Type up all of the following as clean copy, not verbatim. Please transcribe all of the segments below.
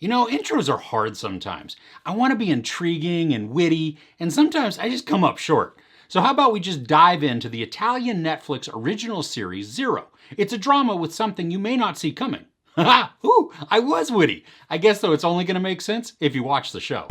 You know, intros are hard sometimes. I want to be intriguing and witty, and sometimes I just come up short. So how about we just dive into the Italian Netflix original series Zero? It's a drama with something you may not see coming. Haha, ooh, I was witty. I guess though it's only going to make sense if you watch the show.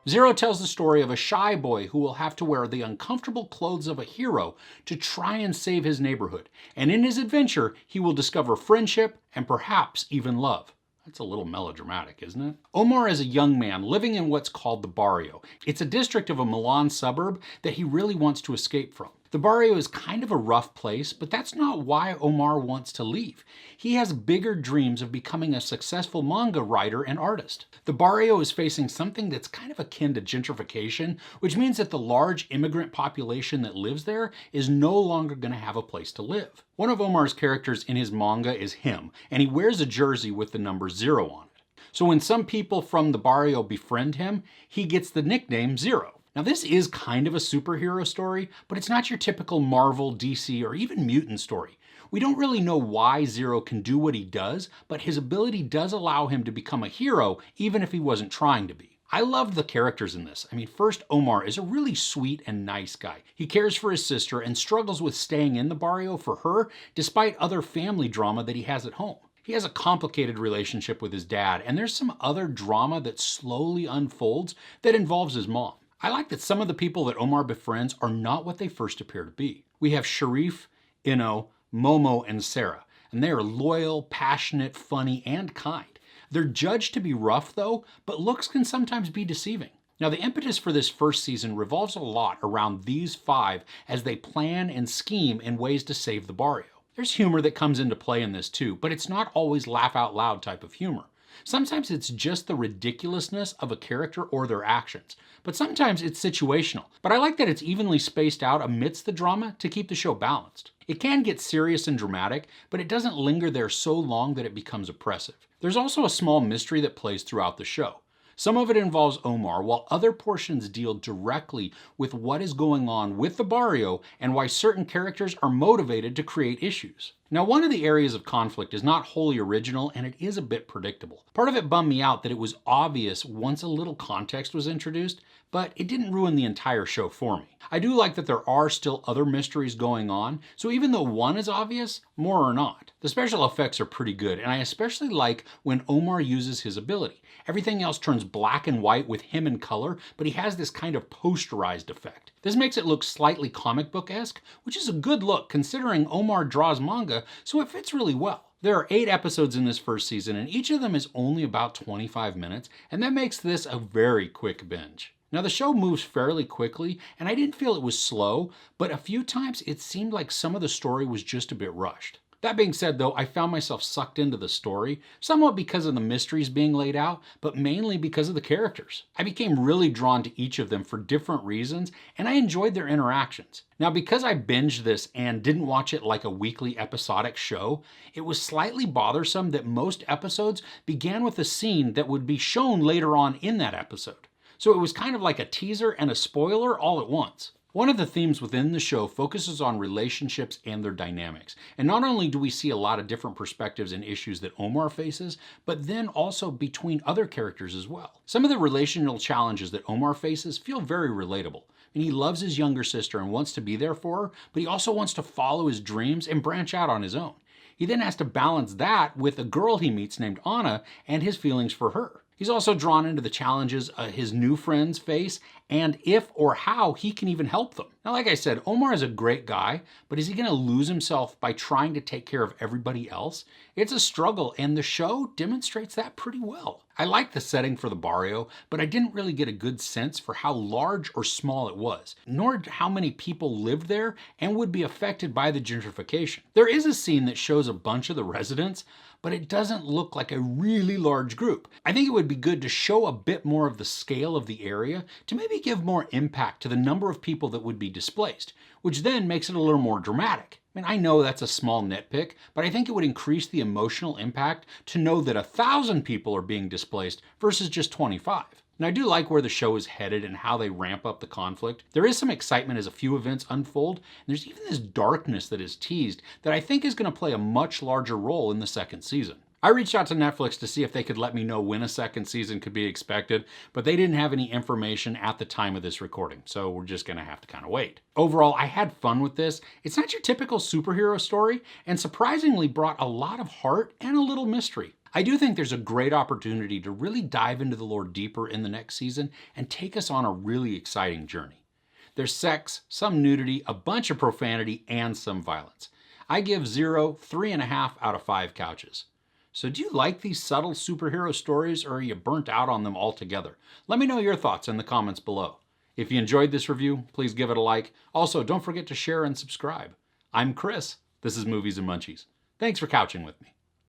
Zero tells the story of a shy boy who will have to wear the uncomfortable clothes of a hero to try and save his neighborhood. And in his adventure, he will discover friendship and perhaps even love. That's a little melodramatic, isn't it? Omar is a young man living in what's called the Barrio. It's a district of a Milan suburb that he really wants to escape from. The Barrio is kind of a rough place, but that's not why Omar wants to leave. He has bigger dreams of becoming a successful manga writer and artist. The Barrio is facing something that's kind of akin to gentrification, which means that the large immigrant population that lives there is no longer going to have a place to live. One of Omar's characters in his manga is him, and he wears a jersey with the number 0 on it. So when some people from the Barrio befriend him, he gets the nickname Zero. Now this is kind of a superhero story, but it's not your typical Marvel, DC, or even mutant story. We don't really know why Zero can do what he does, but his ability does allow him to become a hero even if he wasn't trying to be. I loved the characters in this. First, Omar is a really sweet and nice guy. He cares for his sister and struggles with staying in the Barrio for her despite other family drama that he has at home. He has a complicated relationship with his dad, and there's some other drama that slowly unfolds that involves his mom. I like that some of the people that Omar befriends are not what they first appear to be. We have Sharif, Ino, Momo, and Sarah, and they are loyal, passionate, funny, and kind. They're judged to be rough though, but looks can sometimes be deceiving. Now the impetus for this first season revolves a lot around these 5 as they plan and scheme in ways to save the Barrio. There's humor that comes into play in this too, but it's not always laugh out loud type of humor. Sometimes it's just the ridiculousness of a character or their actions, but sometimes it's situational. But I like that it's evenly spaced out amidst the drama to keep the show balanced. It can get serious and dramatic, but it doesn't linger there so long that it becomes oppressive. There's also a small mystery that plays throughout the show. Some of it involves Omar, while other portions deal directly with what is going on with the Barrio and why certain characters are motivated to create issues. Now, one of the areas of conflict is not wholly original, and it is a bit predictable. Part of it bummed me out that it was obvious once a little context was introduced, but it didn't ruin the entire show for me. I do like that there are still other mysteries going on, so even though one is obvious, more are not. The special effects are pretty good, and I especially like when Omar uses his ability. Everything else turns black and white with him in color, but he has this kind of posterized effect. This makes it look slightly comic book-esque, which is a good look considering Omar draws manga, so it fits really well. There are 8 episodes in this first season, and each of them is only about 25 minutes, and that makes this a very quick binge. Now the show moves fairly quickly, and I didn't feel it was slow, but a few times it seemed like some of the story was just a bit rushed. That being said though, I found myself sucked into the story, somewhat because of the mysteries being laid out, but mainly because of the characters. I became really drawn to each of them for different reasons, and I enjoyed their interactions. Now because I binged this and didn't watch it like a weekly episodic show, it was slightly bothersome that most episodes began with a scene that would be shown later on in that episode. So it was kind of like a teaser and a spoiler all at once. One of the themes within the show focuses on relationships and their dynamics. And not only do we see a lot of different perspectives and issues that Omar faces, but then also between other characters as well. Some of the relational challenges that Omar faces feel very relatable. He loves his younger sister and wants to be there for her, but he also wants to follow his dreams and branch out on his own. He then has to balance that with a girl he meets named Anna and his feelings for her. He's also drawn into the challenges his new friends face and if or how he can even help them. Now, like I said, Omar is a great guy, but is he going to lose himself by trying to take care of everybody else? It's a struggle, and the show demonstrates that pretty well. I like the setting for the Barrio, but I didn't really get a good sense for how large or small it was, nor how many people lived there and would be affected by the gentrification. There is a scene that shows a bunch of the residents, but it doesn't look like a really large group. I think it would be good to show a bit more of the scale of the area to maybe give more impact to the number of people that would be displaced, which then makes it a little more dramatic. I know that's a small nitpick, but I think it would increase the emotional impact to know that 1,000 people are being displaced versus just 25. And I do like where the show is headed and how they ramp up the conflict. There is some excitement as a few events unfold, and there's even this darkness that is teased that I think is going to play a much larger role in the second season. I reached out to Netflix to see if they could let me know when a second season could be expected, but they didn't have any information at the time of this recording, so we're just gonna have to kind of wait. Overall, I had fun with this. It's not your typical superhero story, and surprisingly brought a lot of heart and a little mystery. I do think there's a great opportunity to really dive into the lore deeper in the next season and take us on a really exciting journey. There's sex, some nudity, a bunch of profanity, and some violence. I give Zero 3.5 out of 5 couches. So do you like these subtle superhero stories, or are you burnt out on them altogether? Let me know your thoughts in the comments below. If you enjoyed this review, please give it a like. Also, don't forget to share and subscribe. I'm Chris. This is Movies and Munchies. Thanks for couching with me.